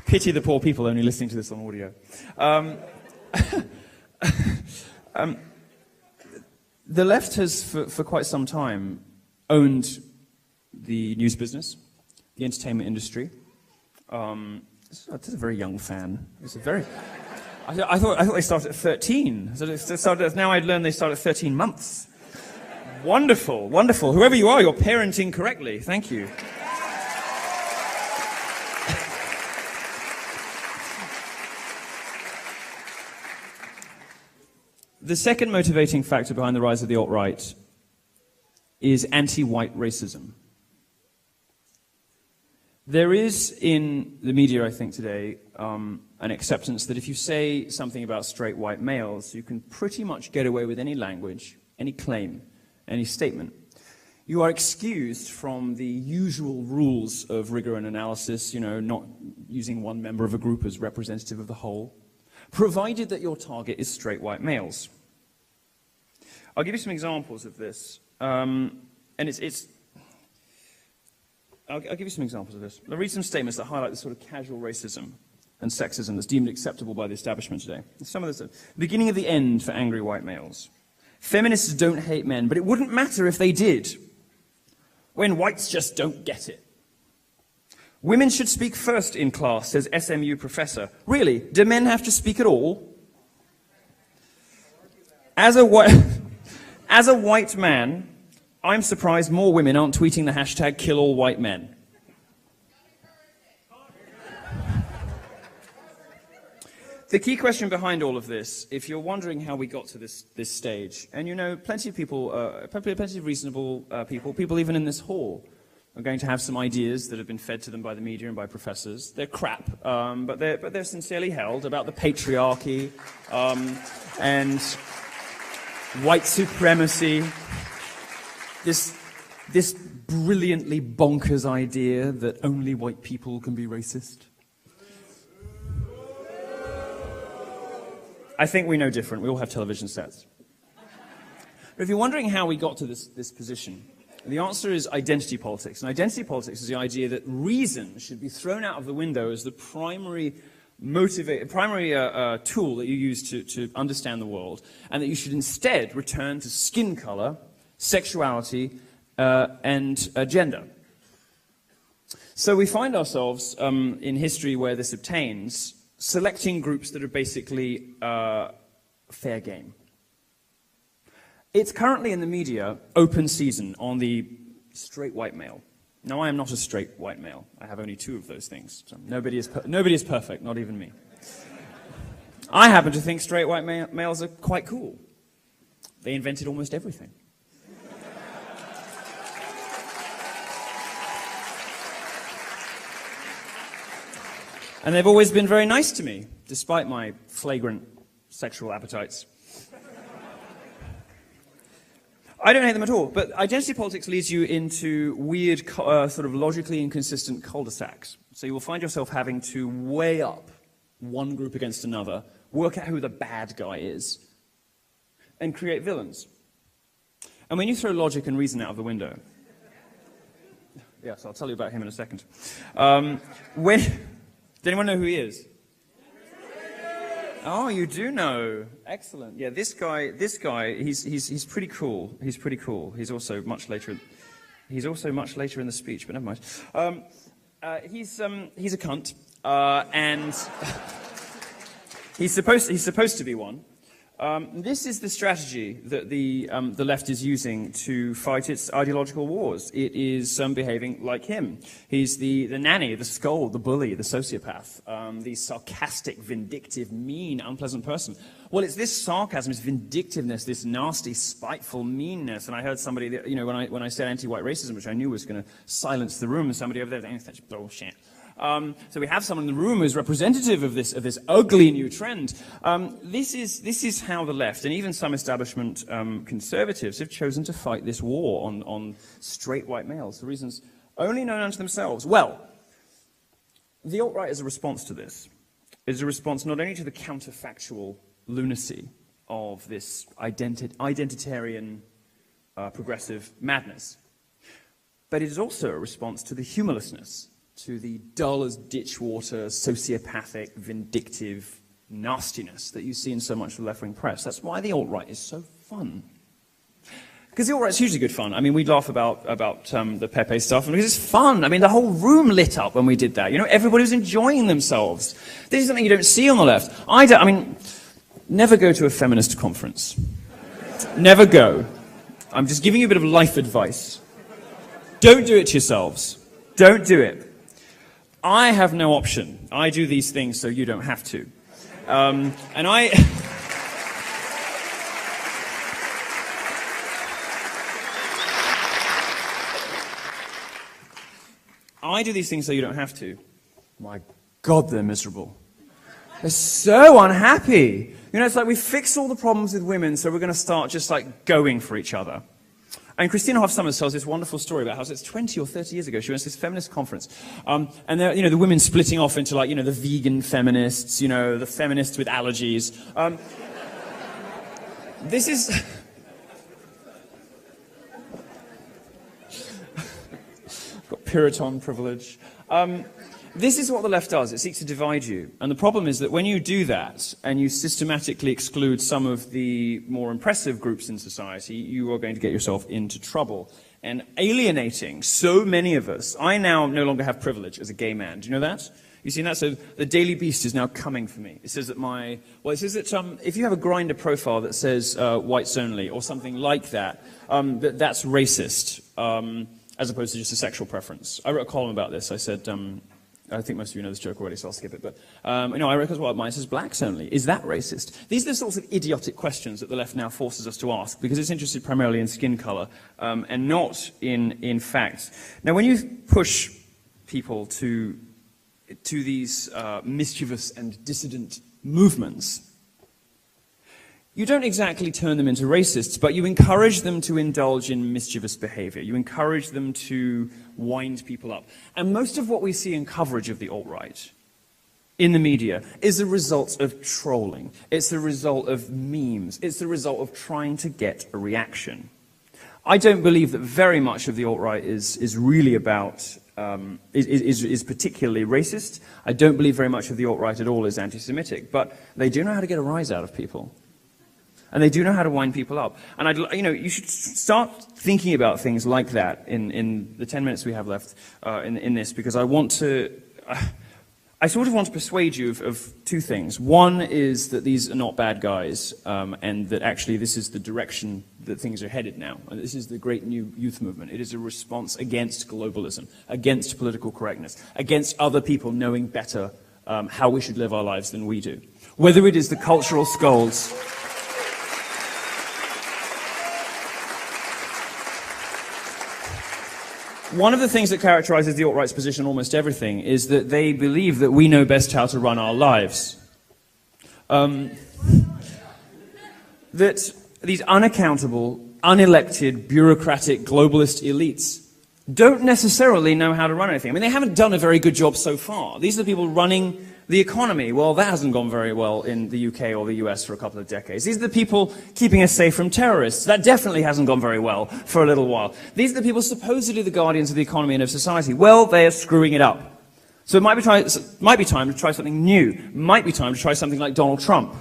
Pity the poor people only listening to this on audio. The left has, for quite some time, owned the news business, the entertainment industry. This is a very young fan. It's a very. I thought they started at 13. Now I'd learned they start at 13 months. Wonderful, wonderful. Whoever you are, you're parenting correctly. Thank you. The second motivating factor behind the rise of the alt-right is anti-white racism. There is in the media, I think, today, an acceptance that if you say something about straight white males, you can pretty much get away with any language, any claim, any statement. You are excused from the usual rules of rigor and analysis, not using one member of a group as representative of the whole, provided that your target is straight white males. I'll give you some examples of this, and I'll give you some examples of this. I'll read some statements that highlight the sort of casual racism and sexism that's deemed acceptable by the establishment today. Some of this, the beginning of the end for angry white males. Feminists don't hate men, but it wouldn't matter if they did, when whites just don't get it. Women should speak first in class, says SMU professor. Really, do men have to speak at all? As a white man, I'm surprised more women aren't tweeting the hashtag #KillAllWhiteMen. The key question behind all of this, if you're wondering how we got to this stage, and plenty of people, plenty of reasonable people even in this hall, are going to have some ideas that have been fed to them by the media and by professors. They're crap, but they're sincerely held about the patriarchy and white supremacy. This brilliantly bonkers idea that only white people can be racist. I think we know different. We all have television sets. But if you're wondering how we got to this position, the answer is identity politics. And identity politics is the idea that reason should be thrown out of the window as the primary tool that you use to understand the world, and that you should instead return to skin color, sexuality, and gender. So we find ourselves in history where this obtains, selecting groups that are basically fair game. It's currently in the media open season on the straight white male. Now, I am not a straight white male. I have only two of those things. So nobody is perfect, not even me. I happen to think straight white males are quite cool. They invented almost everything. And they've always been very nice to me, despite my flagrant sexual appetites. I don't hate them at all, but identity politics leads you into weird, sort of logically inconsistent cul-de-sacs. So you will find yourself having to weigh up one group against another, work out who the bad guy is, and create villains. And when you throw logic and reason out of the window... Yes, I'll tell you about him in a second. Does anyone know who he is? Oh, you do know. Excellent. Yeah, this guy, he's pretty cool. He's pretty cool. He's also much later in the speech, but never mind. He's a cunt, and he's supposed to be one. This is the strategy that the left is using to fight its ideological wars. It is behaving like him. He's the nanny, the skull, the bully, the sociopath, the sarcastic, vindictive, mean, unpleasant person. Well, it's this sarcasm, this vindictiveness, this nasty, spiteful meanness. And I heard somebody, that, when I said anti-white racism, which I knew was going to silence the room, somebody over there saying, such bullshit. So we have someone in the room who's representative of this ugly new trend. This is how the left, and even some establishment conservatives, have chosen to fight this war on straight white males for reasons only known unto themselves. Well, the alt-right is a response to this. It is a response not only to the counterfactual lunacy of this identitarian progressive madness, but it is also a response to the humorlessness, to the dull as ditch water, sociopathic, vindictive nastiness that you see in so much of the left-wing press. That's why the alt-right is so fun. Because the alt-right's hugely good fun. I mean, we laugh about the Pepe stuff, and because it's fun. I mean, the whole room lit up when we did that. You know, everybody was enjoying themselves. This is something you don't see on the left. I mean, never go to a feminist conference. Never go. I'm just giving you a bit of life advice. Don't do it to yourselves. Don't do it. I have no option. I do these things so you don't have to. And I do these things so you don't have to. My God, they're miserable. They're so unhappy. You know, it's like we fix all the problems with women, so we're going to start just like going for each other. And Christina Hoff Sommers tells this wonderful story about how it's 20 or 30 years ago. She went to this feminist conference. And there, you know, the women splitting off into, like, you know, the vegan feminists, you know, the feminists with allergies. This is... got Puritan privilege. This is what the left does. It seeks to divide you. And the problem is that when you do that, and you systematically exclude some of the more impressive groups in society, you are going to get yourself into trouble. And alienating so many of us. I now no longer have privilege as a gay man. Do you know that? You seen that? So the Daily Beast is now coming for me. It says that it says that if you have a Grindr profile that says whites only, or something like that, that's racist, as opposed to just a sexual preference. I wrote a column about this. I said... I think most of you know this joke already, so I'll skip it. But no, I reckon mine says blacks only. Is that racist? These are the sorts of idiotic questions that the left now forces us to ask, because it's interested primarily in skin colour and not in facts. Now, when you push people to these mischievous and dissident movements, you don't exactly turn them into racists, but you encourage them to indulge in mischievous behavior. You encourage them to wind people up. And most of what we see in coverage of the alt-right in the media is the result of trolling. It's the result of memes. It's the result of trying to get a reaction. I don't believe that very much of the alt-right is really about, is particularly racist. I don't believe very much of the alt-right at all is anti-Semitic, but they do know how to get a rise out of people. And they do know how to wind people up. And you should start thinking about things like that in the 10 minutes we have left in this, because I sort of want to persuade you of two things. One is that these are not bad guys, and that actually this is the direction that things are headed now. And this is the great new youth movement. It is a response against globalism, against political correctness, against other people knowing better how we should live our lives than we do. Whether it is the cultural scolds... One of the things that characterizes the alt-right's position on almost everything is that they believe that we know best how to run our lives. That these unaccountable, unelected, bureaucratic, globalist elites don't necessarily know how to run anything. I mean, they haven't done a very good job so far. These are the people running the economy. Well, that hasn't gone very well in the UK or the US for a couple of decades. These are the people keeping us safe from terrorists. That definitely hasn't gone very well for a little while. These are the people supposedly the guardians of the economy and of society. Well, they are screwing it up. So it might be time to try something new. It might be time to try something like Donald Trump.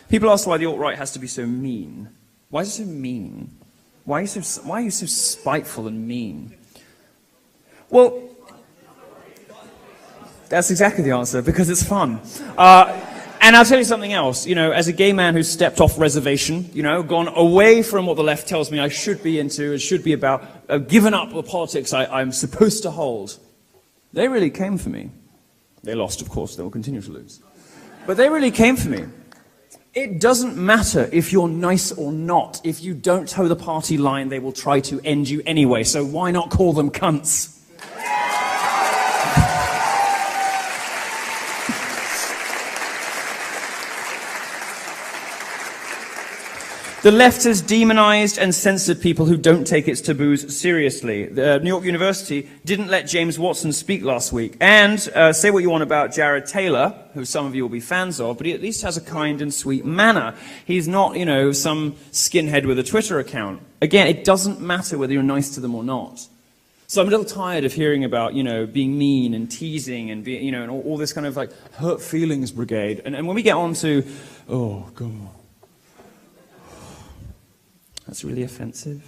People ask why the alt-right has to be so mean. Why is it so mean? Why are you so spiteful and mean? Well, that's exactly the answer, because it's fun. And I'll tell you something else. You know, as a gay man who's stepped off reservation, you know, gone away from what the left tells me I should be into, it should be about, given up the politics I'm supposed to hold, they really came for me. They lost, of course. They will continue to lose. But they really came for me. It doesn't matter if you're nice or not. If you don't toe the party line, they will try to end you anyway. So why not call them cunts? The left has demonized and censored people who don't take its taboos seriously. New York University didn't let James Watson speak last week. And say what you want about Jared Taylor, who some of you will be fans of, but he at least has a kind and sweet manner. He's not, you know, some skinhead with a Twitter account. Again, it doesn't matter whether you're nice to them or not. So I'm a little tired of hearing about, you know, being mean and teasing and, you know, and all this kind of like hurt feelings brigade. And when we get on to, oh, God. That's really offensive.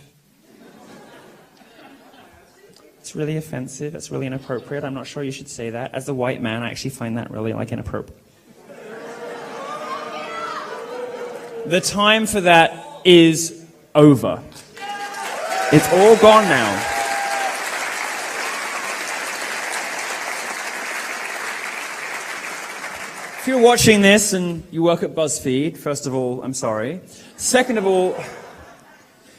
It's really offensive. It's really inappropriate. I'm not sure you should say that. As a white man, I actually find that really, like, inappropriate. The time for that is over. It's all gone now. If you're watching this and you work at BuzzFeed, first of all, I'm sorry. Second of all,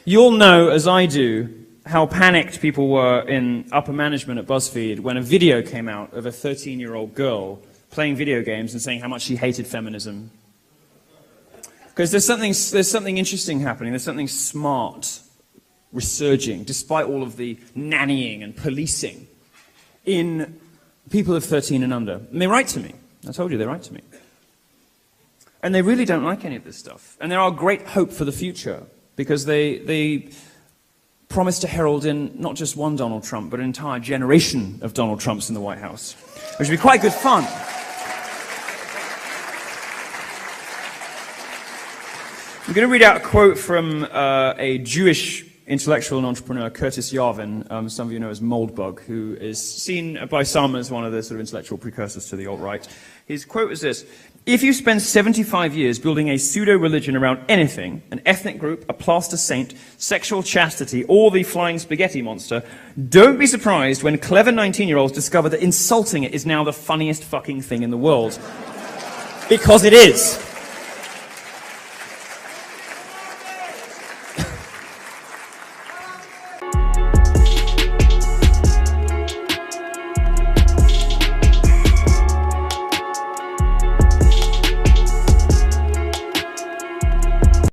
you'll know, as I do, how panicked people were in upper management at BuzzFeed when a video came out of a 13-year-old girl playing video games and saying how much she hated feminism. Because there's something interesting happening. There's something smart resurging, despite all of the nannying and policing, in people of 13 and under. And they write to me. I told you, they write to me. And they really don't like any of this stuff. And there are great hope for the future, because they promise to herald in not just one Donald Trump, but an entire generation of Donald Trumps in the White House, which would be quite good fun. I'm going to read out a quote from a Jewish intellectual and entrepreneur, Curtis Yarvin, some of you know as Moldbug, who is seen by some as one of the sort of intellectual precursors to the alt-right. His quote is this: "If you spend 75 years building a pseudo-religion around anything, an ethnic group, a plaster saint, sexual chastity, or the flying spaghetti monster, don't be surprised when clever 19-year-olds discover that insulting it is now the funniest fucking thing in the world." Because it is.